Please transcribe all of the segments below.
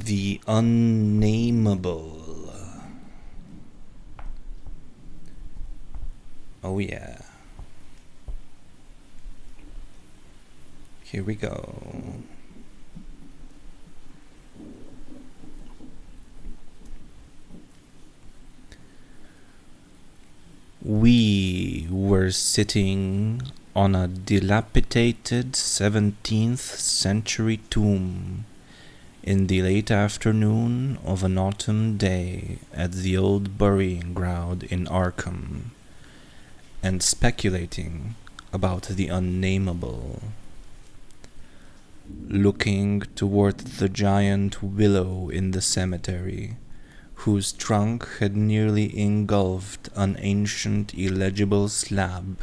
The Unnamable. Oh yeah. Here we go. We were sitting on a dilapidated 17th century tomb in the late afternoon of an autumn day at the old burying ground in Arkham, and speculating about the unnamable. Looking toward the giant willow in the cemetery, whose trunk had nearly engulfed an ancient illegible slab,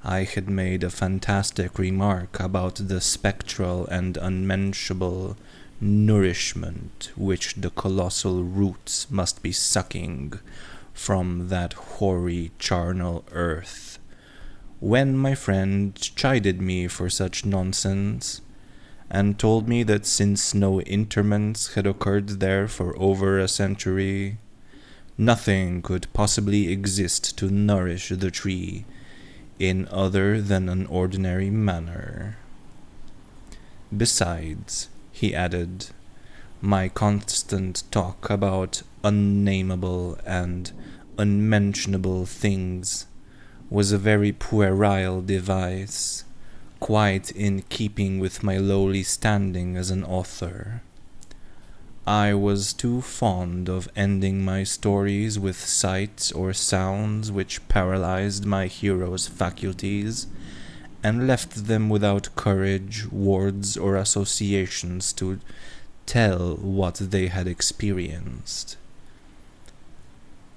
I had made a fantastic remark about the spectral and unmentionable nourishment which the colossal roots must be sucking from that hoary charnel earth, when my friend chided me for such nonsense, and told me that since no interments had occurred there for over a century, nothing could possibly exist to nourish the tree in other than an ordinary manner. Besides, he added, my constant talk about unnamable and unmentionable things was a very puerile device, quite in keeping with my lowly standing as an author. I was too fond of ending my stories with sights or sounds which paralyzed my hero's faculties, and left them without courage, words, or associations to tell what they had experienced.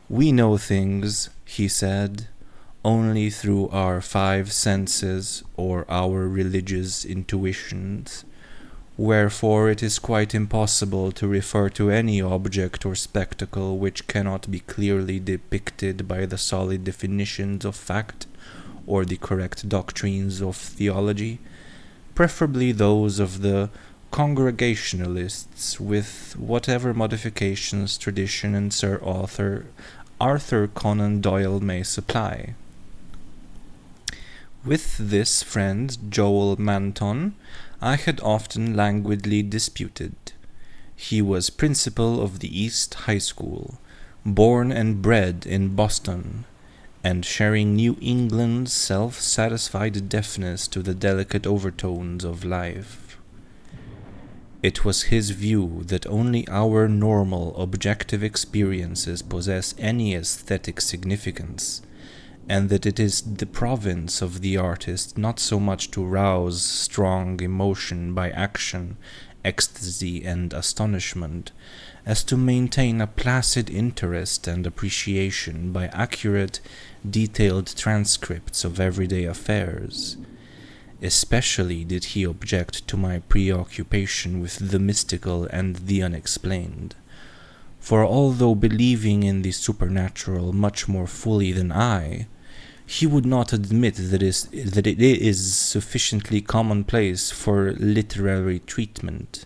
We know things, he said, only through our five senses or our religious intuitions, wherefore it is quite impossible to refer to any object or spectacle which cannot be clearly depicted by the solid definitions of fact or the correct doctrines of theology, preferably those of the Congregationalists, with whatever modifications tradition and Sir Arthur Conan Doyle may supply. With this friend, Joel Manton, I had often languidly disputed. He was principal of the East High School, born and bred in Boston, and sharing New England's self-satisfied deafness to the delicate overtones of life. It was his view that only our normal objective experiences possess any aesthetic significance, and that it is the province of the artist not so much to rouse strong emotion by action, ecstasy, and astonishment, as to maintain a placid interest and appreciation by accurate, detailed transcripts of everyday affairs. Especially did he object to my preoccupation with the mystical and the unexplained. For although believing in the supernatural much more fully than I, he would not admit that it is sufficiently commonplace for literary treatment,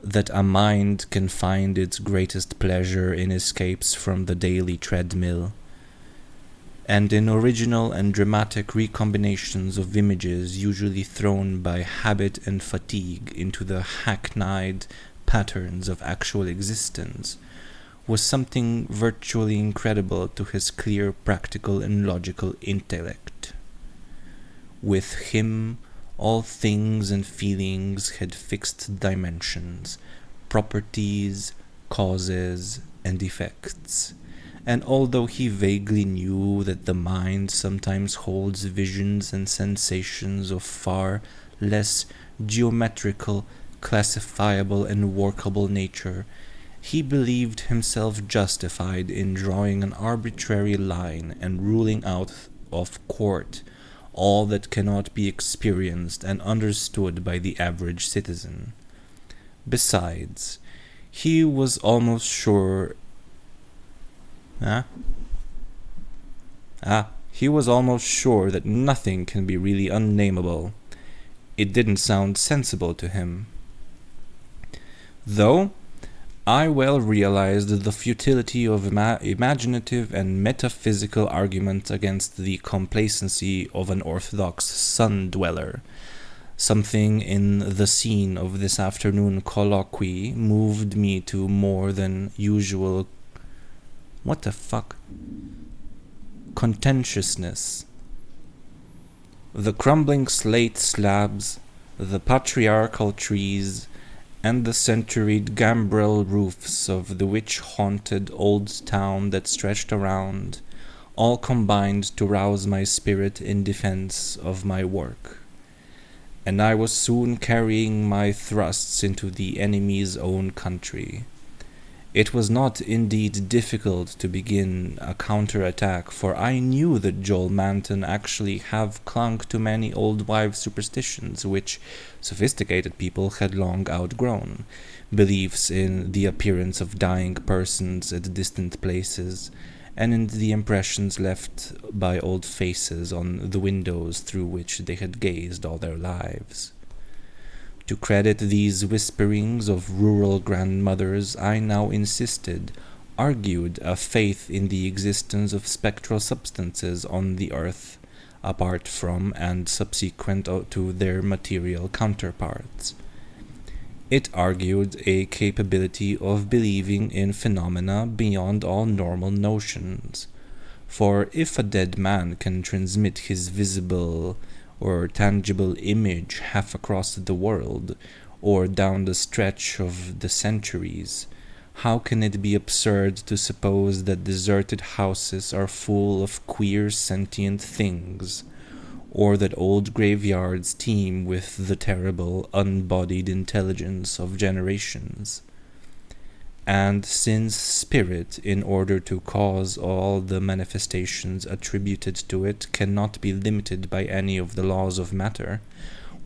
that a mind can find its greatest pleasure in escapes from the daily treadmill, and in original and dramatic recombinations of images usually thrown by habit and fatigue into the hackneyed patterns of actual existence, was something virtually incredible to his clear, practical, and logical intellect. With him, all things and feelings had fixed dimensions, properties, causes, and effects, and although he vaguely knew that the mind sometimes holds visions and sensations of far less geometrical, classifiable, and workable nature, he believed himself justified in drawing an arbitrary line and ruling out of court all that cannot be experienced and understood by the average citizen. Besides, he was almost sure he was almost sure that nothing can be really unnamable. It didn't sound sensible to him. Though I well realized the futility of imaginative and metaphysical argument against the complacency of an orthodox sun-dweller. Something in the scene of this afternoon colloquy moved me to more than usual contentiousness. The crumbling slate slabs, the patriarchal trees, and the centuried gambrel roofs of the witch-haunted old town that stretched around, all combined to rouse my spirit in defense of my work. And I was soon carrying my thrusts into the enemy's own country. It was not indeed difficult to begin a counterattack, for I knew that Joel Manton actually have clung to many old wives' superstitions which sophisticated people had long outgrown, beliefs in the appearance of dying persons at distant places, and in the impressions left by old faces on the windows through which they had gazed all their lives. To credit these whisperings of rural grandmothers, I now argued a faith in the existence of spectral substances on the earth, apart from and subsequent to their material counterparts. It argued a capability of believing in phenomena beyond all normal notions. For if a dead man can transmit his visible or tangible image half across the world, or down the stretch of the centuries, how can it be absurd to suppose that deserted houses are full of queer sentient things, or that old graveyards teem with the terrible unbodied intelligence of generations? And since spirit, in order to cause all the manifestations attributed to it, cannot be limited by any of the laws of matter,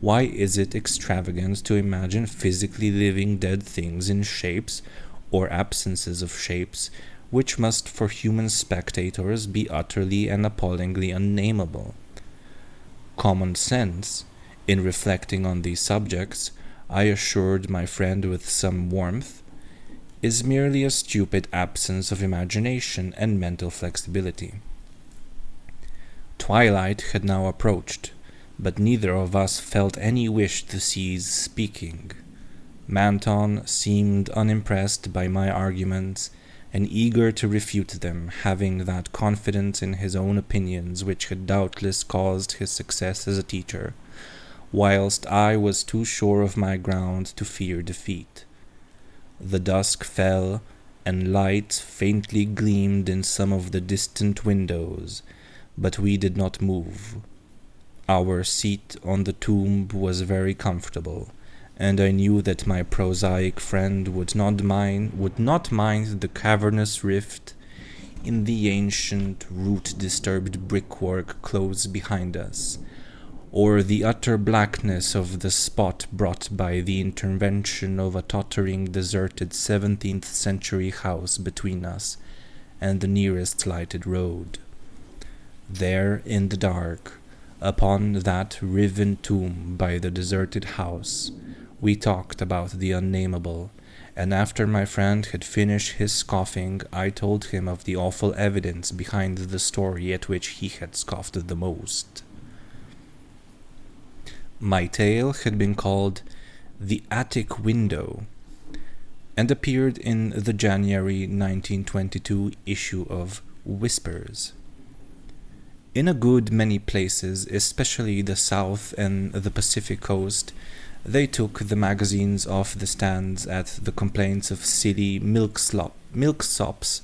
why is it extravagant to imagine physically living dead things in shapes, or absences of shapes, which must for human spectators be utterly and appallingly unnameable? Common sense, in reflecting on these subjects, I assured my friend with some warmth, is merely a stupid absence of imagination and mental flexibility. Twilight had now approached, but neither of us felt any wish to cease speaking. Manton seemed unimpressed by my arguments and eager to refute them, having that confidence in his own opinions which had doubtless caused his success as a teacher, whilst I was too sure of my ground to fear defeat. The dusk fell, and light faintly gleamed in some of the distant windows, but we did not move. Our seat on the tomb was very comfortable, and I knew that my prosaic friend would not mind the cavernous rift in the ancient, root-disturbed brickwork close behind us, or the utter blackness of the spot brought by the intervention of a tottering, deserted 17th century house between us and the nearest lighted road. There in the dark, upon that riven tomb by the deserted house, we talked about the unnamable, and after my friend had finished his scoffing, I told him of the awful evidence behind the story at which he had scoffed the most. My tale had been called The Attic Window, and appeared in the January 1922 issue of Whispers. In a good many places, especially the South and the Pacific coast, they took the magazines off the stands at the complaints of silly milksops,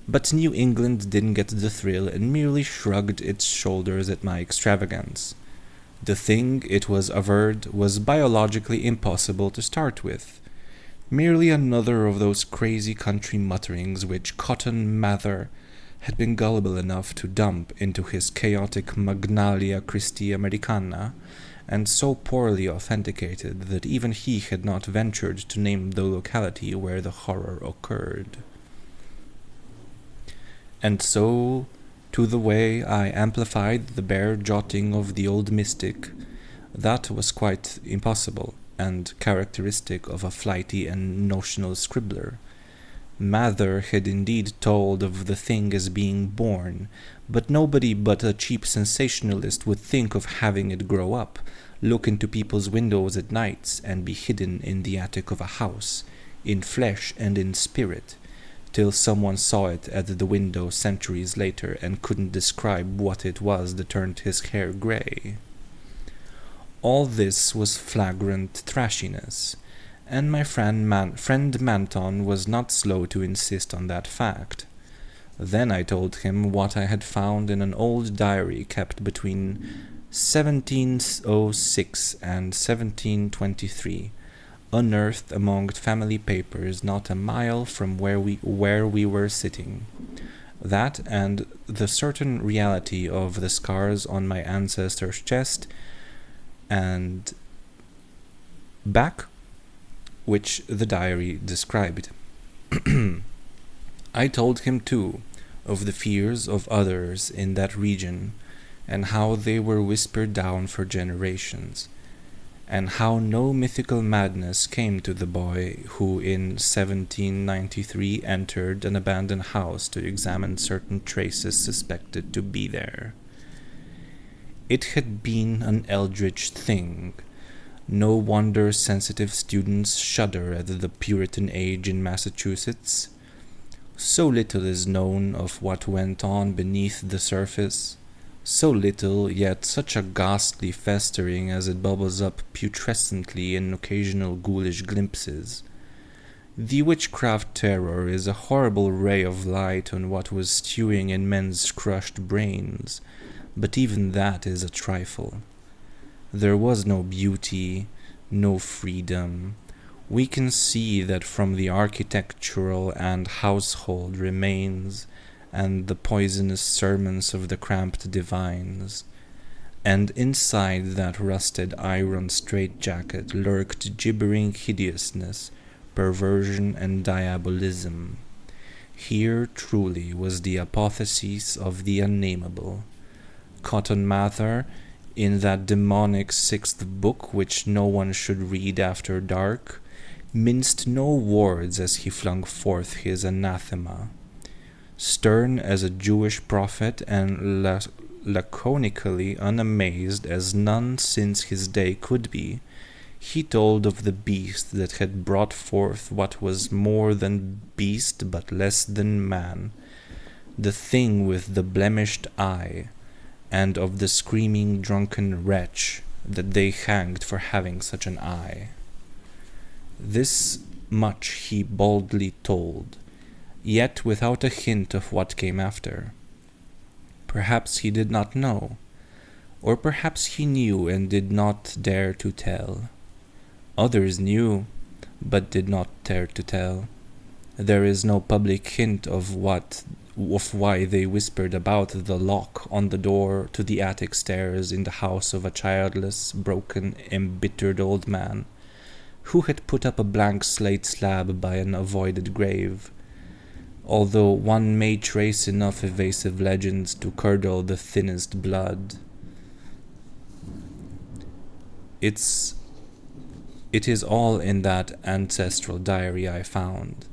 but New England didn't get the thrill and merely shrugged its shoulders at my extravagance. The thing, it was averred, was biologically impossible to start with. Merely another of those crazy country mutterings which Cotton Mather had been gullible enough to dump into his chaotic Magnalia Christi Americana, and so poorly authenticated that even he had not ventured to name the locality where the horror occurred. And so, to the way I amplified the bare jotting of the old mystic, that was quite impossible. and characteristic of a flighty and notional scribbler. Mather had indeed told of the thing as being born, but nobody but a cheap sensationalist would think of having it grow up, look into people's windows at nights, and be hidden in the attic of a house, in flesh and in spirit, till someone saw it at the window centuries later and couldn't describe what it was that turned his hair grey. All this was flagrant trashiness, and my friend Manton was not slow to insist on that fact. Then I told him what I had found in an old diary kept between 1706 and 1723, unearthed among family papers not a mile from where we were sitting. That and the certain reality of the scars on my ancestor's chest and back, which the diary described. I told him, too, of the fears of others in that region, and how they were whispered down for generations, and how no mythical madness came to the boy who in 1793 entered an abandoned house to examine certain traces suspected to be there. It had been an eldritch thing. No wonder sensitive students shudder at the Puritan age in Massachusetts. So little is known of what went on beneath the surface. So little, yet such a ghastly festering as it bubbles up putrescently in occasional ghoulish glimpses. The witchcraft terror is a horrible ray of light on what was stewing in men's crushed brains, but even that is a trifle. There was no beauty, no freedom. We can see that from the architectural and household remains, and the poisonous sermons of the cramped divines. And inside that rusted iron straitjacket lurked gibbering hideousness, perversion, and diabolism. Here truly was the apotheosis of the Unnamable. Cotton Mather, in that demonic sixth book which no one should read after dark, minced no words as he flung forth his anathema. Stern as a Jewish prophet and laconically unamazed as none since his day could be, he told of the beast that had brought forth what was more than beast but less than man, the thing with the blemished eye, and of the screaming drunken wretch that they hanged for having such an eye. This much he boldly told, yet without a hint of what came after. Perhaps he did not know, or perhaps he knew and did not dare to tell. Others knew, but did not dare to tell. There is no public hint of why they whispered about the lock on the door to the attic stairs in the house of a childless, broken, embittered old man, who had put up a blank slate slab by an avoided grave, although one may trace enough evasive legends to curdle the thinnest blood. It is all in that ancestral diary I found.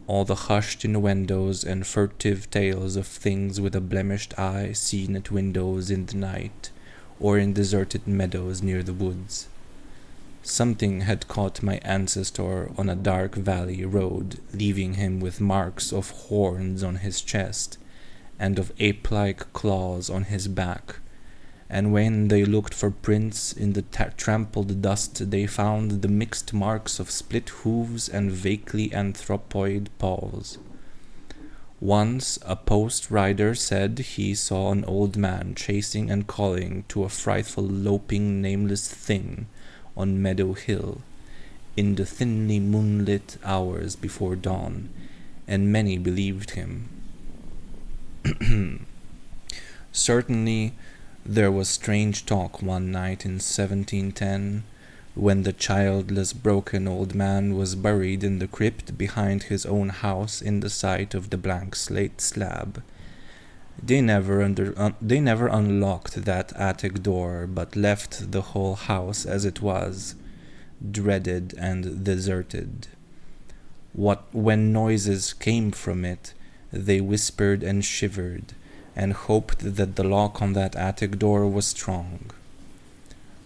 All the hushed innuendos and furtive tales of things with a blemished eye seen at windows in the night, or in deserted meadows near the woods. Something had caught my ancestor on a dark valley road, leaving him with marks of horns on his chest, and of ape-like claws on his back, and when they looked for prints in the trampled dust they found the mixed marks of split hooves and vaguely anthropoid paws. Once a post rider said he saw an old man chasing and calling to a frightful loping nameless thing on Meadow Hill, in the thinly moonlit hours before dawn, and many believed him. Certainly, there was strange talk one night in 1710, when the childless broken old man was buried in the crypt behind his own house in the sight of the blank slate slab. They never unlocked that attic door, but left the whole house as it was. dreaded and deserted. When noises came from it, they whispered and shivered, and hoped that the lock on that attic door was strong.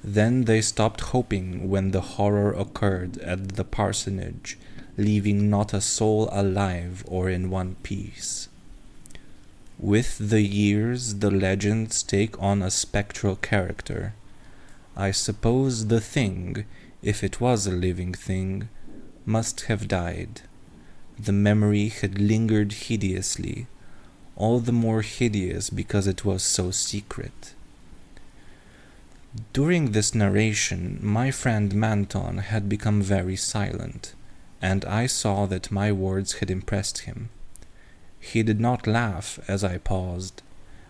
Then they stopped hoping when the horror occurred at the parsonage, leaving not a soul alive or in one piece. With the years, the legends take on a spectral character. I suppose the thing, if it was a living thing, must have died. The memory had lingered hideously, all the more hideous because it was so secret. During this narration, my friend Manton had become very silent, and I saw that my words had impressed him. He did not laugh as I paused,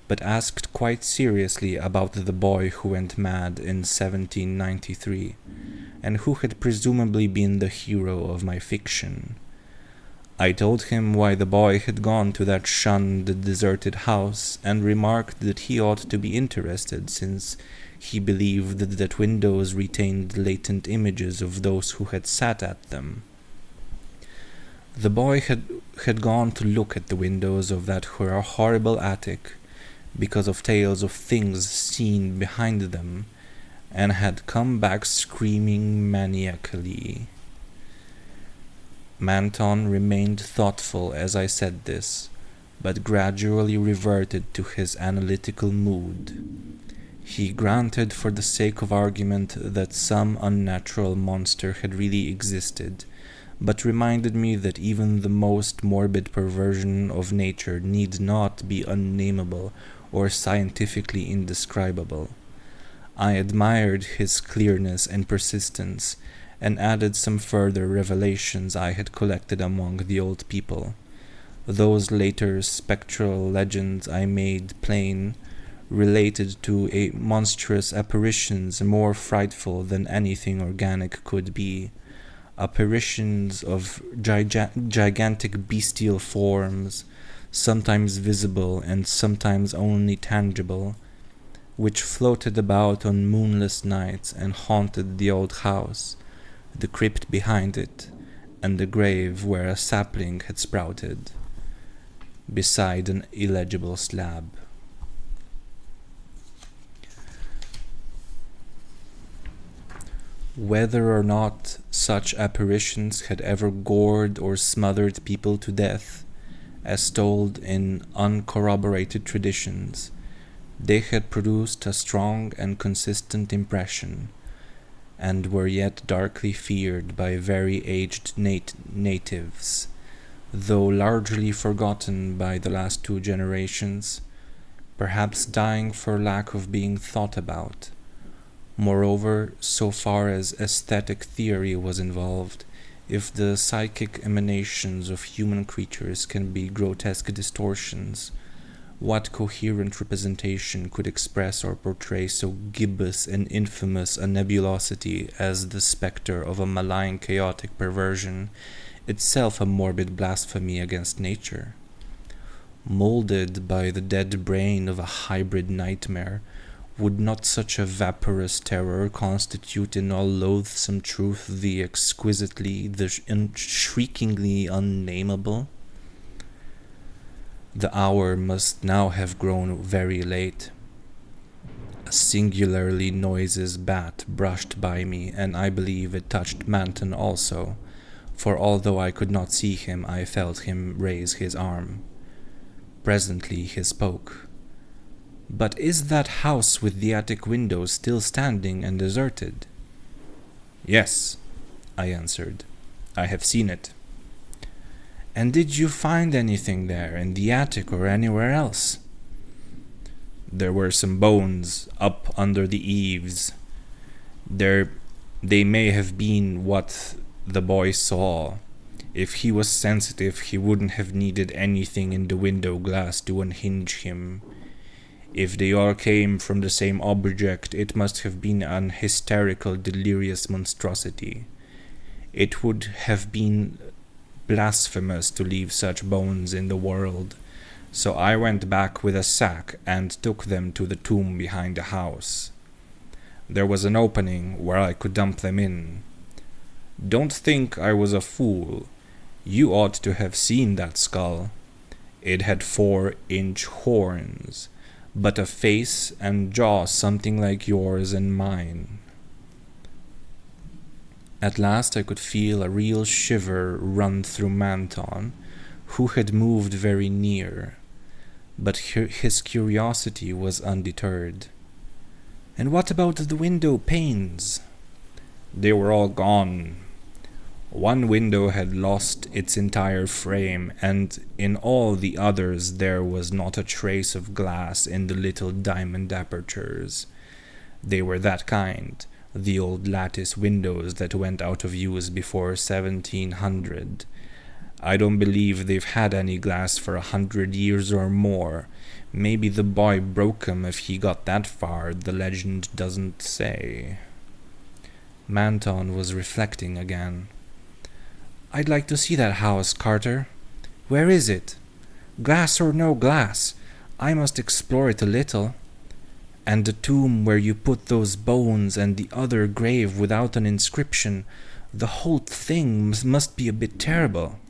but asked quite seriously about the boy who went mad in 1793, and who had presumably been the hero of my fiction. I told him why the boy had gone to that shunned, deserted house, and remarked that he ought to be interested, since he believed that windows retained latent images of those who had sat at them. The boy had gone to look at the windows of that horrible attic, because of tales of things seen behind them, and had come back screaming maniacally. Manton remained thoughtful as I said this, but gradually reverted to his analytical mood. He granted for the sake of argument that some unnatural monster had really existed, but reminded me that even the most morbid perversion of nature need not be unnamable or scientifically indescribable. I admired his clearness and persistence, and added some further revelations I had collected among the old people. Those later spectral legends I made plain related to a monstrous apparitions more frightful than anything organic could be, apparitions of gigantic bestial forms, sometimes visible and sometimes only tangible, which floated about on moonless nights and haunted the old house, the crypt behind it, and the grave where a sapling had sprouted, beside an illegible slab. Whether or not such apparitions had ever gored or smothered people to death, as told in uncorroborated traditions, they had produced a strong and consistent impression, and were yet darkly feared by very aged natives, though largely forgotten by the last 2 generations, perhaps dying for lack of being thought about. Moreover, so far as aesthetic theory was involved, if the psychic emanations of human creatures can be grotesque distortions, what coherent representation could express or portray so gibbous and infamous a nebulosity as the spectre of a malign chaotic perversion, itself a morbid blasphemy against nature? Molded by the dead brain of a hybrid nightmare, would not such a vaporous terror constitute in all loathsome truth the exquisitely, the shriekingly unnamable? The hour must now have grown very late. A singularly noiseless bat brushed by me, and I believe it touched Manton also, for although I could not see him, I felt him raise his arm. Presently he spoke. "But is that house with the attic windows still standing and deserted?" "Yes," I answered. "I have seen it." "And did you find anything there, in the attic or anywhere else?" "There were some bones up under the eaves. They may have been what the boy saw. If he was sensitive, he wouldn't have needed anything in the window glass to unhinge him. If they all came from the same object, it must have been an hysterical, delirious monstrosity. It would have been blasphemous to leave such bones in the world, so I went back with a sack and took them to the tomb behind the house. There was an opening where I could dump them in. Don't think I was a fool. You ought to have seen that skull. It had 4-inch horns, but a face and jaw something like yours and mine. At last I could feel a real shiver run through Manton, who had moved very near, but his curiosity was undeterred. "And what about the window panes?" "They were all gone. One window had lost its entire frame, and in all the others there was not a trace of glass in the little diamond apertures. They were that kind, the old lattice windows that went out of use before 1700. I don't believe they've had any glass for 100 years or more. Maybe the boy broke 'em if he got that far, the legend doesn't say." Manton was reflecting again. "I'd like to see that house, Carter. Where is it? Glass or no glass, I must explore it a little. And the tomb where you put those bones and the other grave without an inscription, the whole thing must be a bit terrible."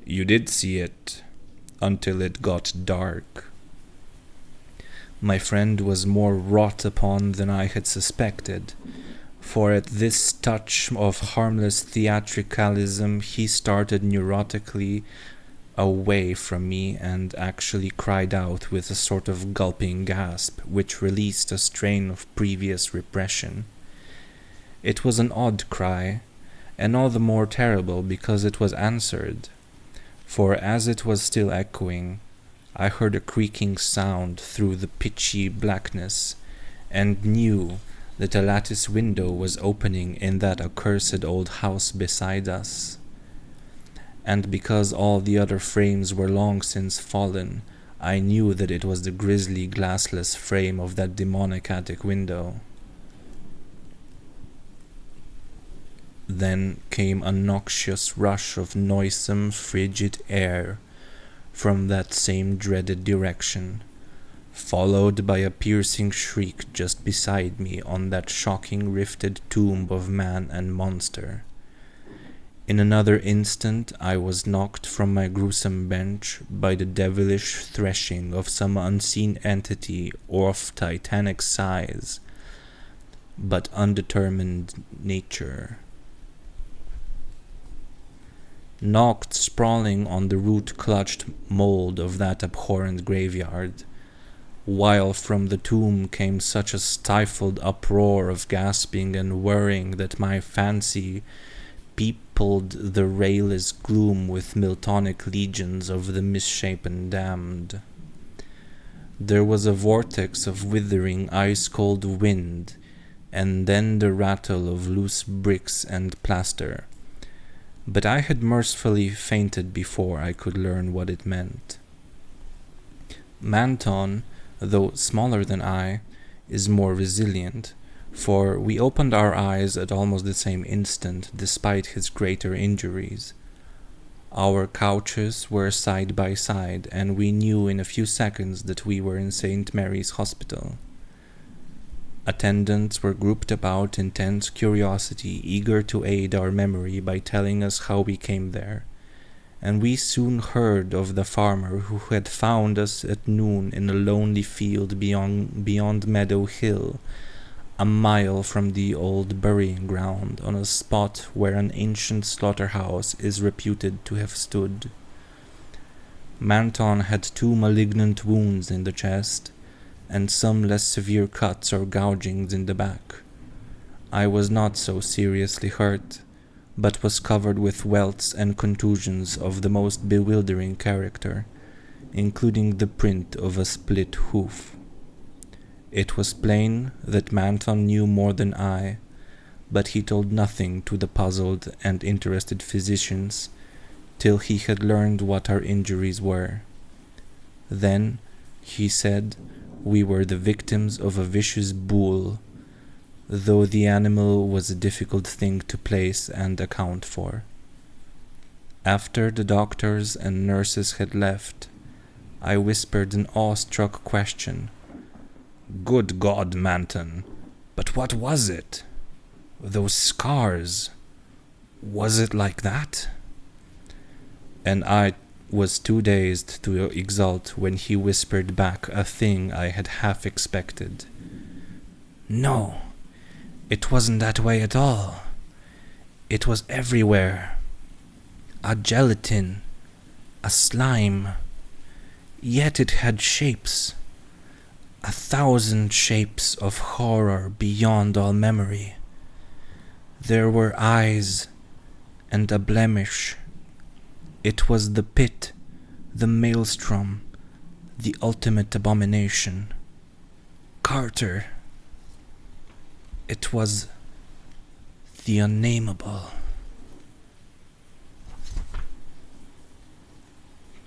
"You did see it, until it got dark." My friend was more wrought upon than I had suspected, for at this touch of harmless theatricalism he started neurotically away from me and actually cried out with a sort of gulping gasp, which released a strain of previous repression. It was an odd cry, and all the more terrible because it was answered, for as it was still echoing, I heard a creaking sound through the pitchy blackness, and knew that a lattice window was opening in that accursed old house beside us. And because all the other frames were long since fallen, I knew that it was the grisly glassless frame of that demonic attic window. Then came a noxious rush of noisome, frigid air from that same dreaded direction, followed by a piercing shriek just beside me on that shocking rifted tomb of man and monster. In another instant I was knocked from my gruesome bench by the devilish threshing of some unseen entity of titanic size, but undetermined nature. Knocked sprawling on the root-clutched mold of that abhorrent graveyard, while from the tomb came such a stifled uproar of gasping and whirring that my fancy peopled the rayless gloom with Miltonic legions of the misshapen damned. There was a vortex of withering ice-cold wind, and then the rattle of loose bricks and plaster, but I had mercifully fainted before I could learn what it meant. Manton, though smaller than I, is more resilient, for we opened our eyes at almost the same instant despite his greater injuries. Our couches were side by side, and we knew in a few seconds that we were in St. Mary's Hospital. Attendants were grouped about in tense curiosity, eager to aid our memory by telling us how we came there, and we soon heard of the farmer who had found us at noon in a lonely field beyond Meadow Hill, a mile from the old burying ground, on a spot where an ancient slaughterhouse is reputed to have stood. Manton had 2 malignant wounds in the chest, and some less severe cuts or gougings in the back. I was not so seriously hurt, but was covered with welts and contusions of the most bewildering character, including the print of a split hoof. It was plain that Manton knew more than I, but he told nothing to the puzzled and interested physicians till he had learned what our injuries were. Then, he said, we were the victims of a vicious bull, though the animal was a difficult thing to place and account for. After the doctors and nurses had left, I whispered an awestruck question. "Good God, Manton, but what was it? Those scars, Was it like that? And I was too dazed to exult when he whispered back a thing I had half expected. No, it wasn't that way at all. It was everywhere. A gelatin, a slime. Yet it had shapes. 1,000 shapes of horror beyond all memory. There were eyes and a blemish. It was the pit, the maelstrom, the ultimate abomination. Carter. It was the Unnamable.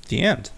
The end.